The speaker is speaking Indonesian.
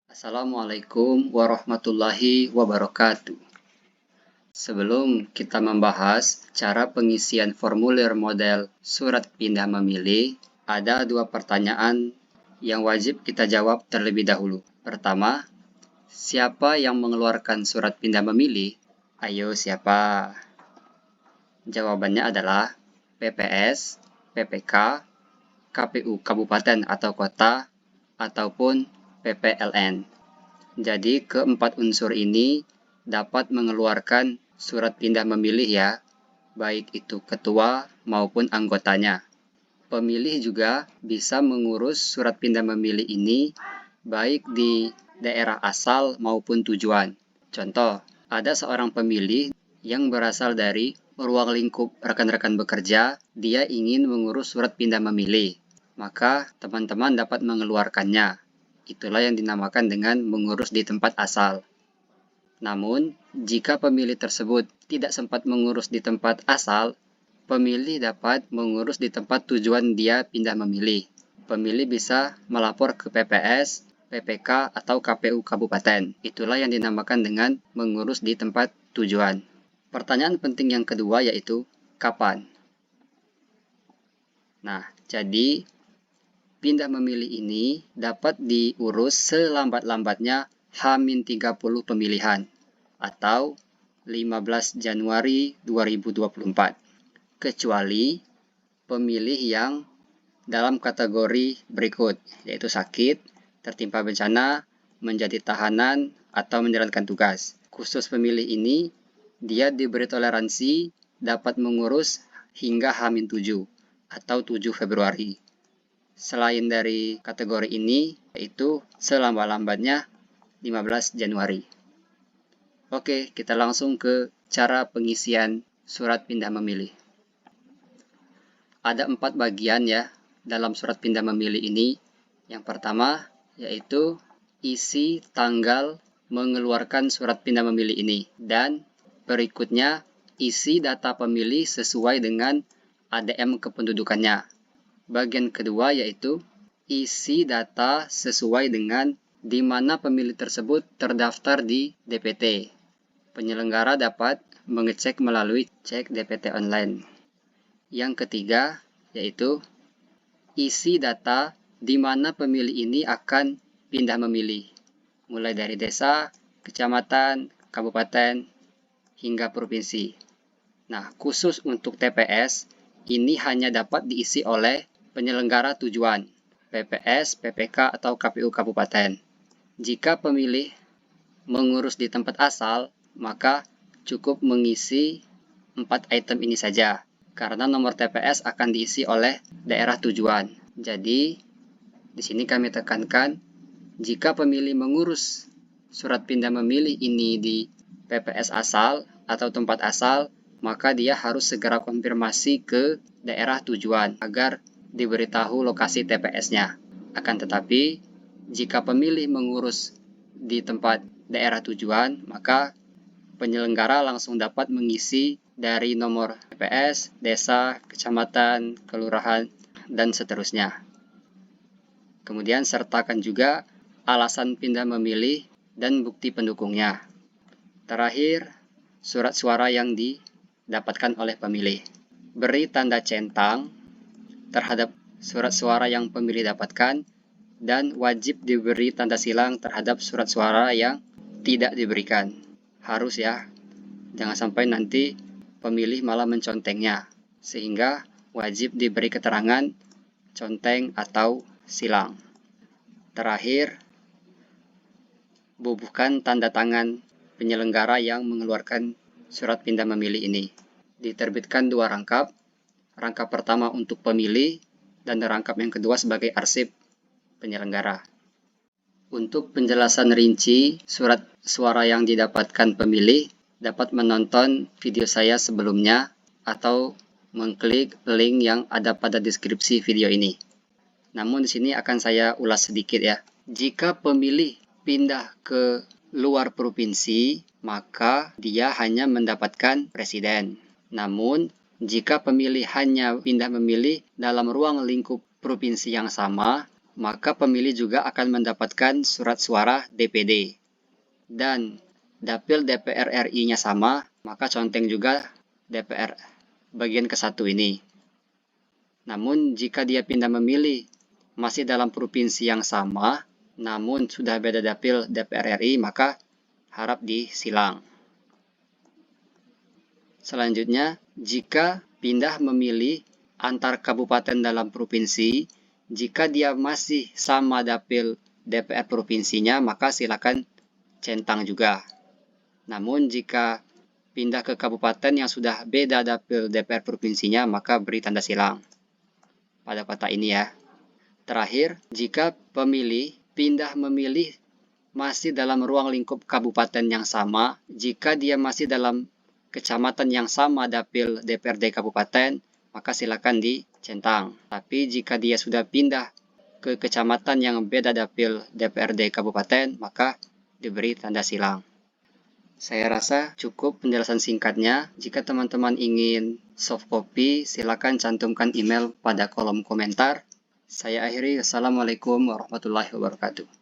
Assalamualaikum warahmatullahi wabarakatuh. Sebelum kita membahas cara pengisian formulir model surat pindah memilih, ada dua pertanyaan yang wajib kita jawab terlebih dahulu. Pertama, siapa yang mengeluarkan surat pindah memilih? Ayo, siapa? Jawabannya adalah PPS, PPK, KPU Kabupaten atau Kota, ataupun PPLN. Jadi keempat unsur ini dapat mengeluarkan surat pindah memilih ya, baik itu ketua maupun anggotanya. Pemilih juga bisa mengurus surat pindah memilih ini baik di daerah asal maupun tujuan. Contoh, ada seorang pemilih yang berasal dari ruang lingkup rekan-rekan bekerja, dia ingin mengurus surat pindah memilih. Maka teman-teman dapat mengeluarkannya. Itulah yang dinamakan dengan mengurus di tempat asal. Namun, jika pemilih tersebut tidak sempat mengurus di tempat asal, pemilih dapat mengurus di tempat tujuan dia pindah memilih. Pemilih bisa melapor ke PPS, PPK, atau KPU Kabupaten. Itulah yang dinamakan dengan mengurus di tempat tujuan. Pertanyaan penting yang kedua yaitu, kapan? Nah, jadi pindah memilih ini dapat diurus selambat-lambatnya H-30 pemilihan atau 15 Januari 2024. Kecuali pemilih yang dalam kategori berikut, yaitu sakit, tertimpa bencana, menjadi tahanan, atau menjalankan tugas. Khusus pemilih ini, dia diberi toleransi dapat mengurus hingga H-7 atau 7 Februari. Selain dari kategori ini, yaitu selambat-lambatnya 15 Januari. Oke, kita langsung ke cara pengisian surat pindah memilih. Ada 4 bagian ya dalam surat pindah memilih ini. Yang pertama, yaitu isi tanggal mengeluarkan surat pindah memilih ini. Dan berikutnya, isi data pemilih sesuai dengan ADM kependudukannya. Bagian kedua yaitu isi data sesuai dengan di mana pemilih tersebut terdaftar di DPT. Penyelenggara dapat mengecek melalui cek DPT online. Yang ketiga yaitu isi data di mana pemilih ini akan pindah memilih, mulai dari desa, kecamatan, kabupaten, hingga provinsi. Nah, khusus untuk TPS, ini hanya dapat diisi oleh penyelenggara tujuan, PPS, PPK, atau KPU Kabupaten. Jika pemilih mengurus di tempat asal, maka cukup mengisi 4 item ini saja, karena nomor TPS akan diisi oleh daerah tujuan. Jadi, di sini kami tekankan, jika pemilih mengurus surat pindah memilih ini di PPS asal atau tempat asal, maka dia harus segera konfirmasi ke daerah tujuan agar diberitahu lokasi TPS-nya. Akan tetapi, jika pemilih mengurus di tempat daerah tujuan, maka penyelenggara langsung dapat mengisi dari nomor TPS, desa, kecamatan, kelurahan, dan seterusnya. Kemudian sertakan juga alasan pindah memilih dan bukti pendukungnya. Terakhir, surat suara yang didapatkan oleh pemilih. Beri tanda centang terhadap surat suara yang pemilih dapatkan dan wajib diberi tanda silang terhadap surat suara yang tidak diberikan. Harus ya, jangan sampai nanti pemilih malah mencontengnya, sehingga wajib diberi keterangan conteng atau silang. Terakhir, bubuhkan tanda tangan penyelenggara yang mengeluarkan surat pindah memilih ini. Diterbitkan 2 rangkap, rangkap pertama untuk pemilih dan rangkap yang kedua sebagai arsip penyelenggara. Untuk penjelasan rinci surat suara yang didapatkan pemilih, dapat menonton video saya sebelumnya atau mengklik link yang ada pada deskripsi video ini. Namun di sini akan saya ulas sedikit ya. Jika pemilih pindah ke luar provinsi, maka dia hanya mendapatkan presiden. Namun, jika pemilih hanya pindah memilih dalam ruang lingkup provinsi yang sama, maka pemilih juga akan mendapatkan surat suara DPD. Dan dapil DPR RI-nya sama, maka conteng juga DPR bagian ke-1 ini. Namun jika dia pindah memilih masih dalam provinsi yang sama, namun sudah beda dapil DPR RI, maka harap disilang. Selanjutnya, jika pindah memilih antar kabupaten dalam provinsi, jika dia masih sama dapil DPR provinsinya, maka silakan centang juga. Namun jika pindah ke kabupaten yang sudah beda dapil DPR provinsinya, maka beri tanda silang pada kotak ini ya. Terakhir, jika pemilih pindah memilih masih dalam ruang lingkup kabupaten yang sama, jika dia masih dalam kecamatan yang sama dapil DPRD kabupaten, maka silakan dicentang. Tapi jika dia sudah pindah ke kecamatan yang beda dapil DPRD kabupaten, maka diberi tanda silang. Saya rasa cukup penjelasan singkatnya. Jika teman-teman ingin soft copy, silakan cantumkan email pada kolom komentar. Saya akhiri. Wassalamualaikum warahmatullahi wabarakatuh.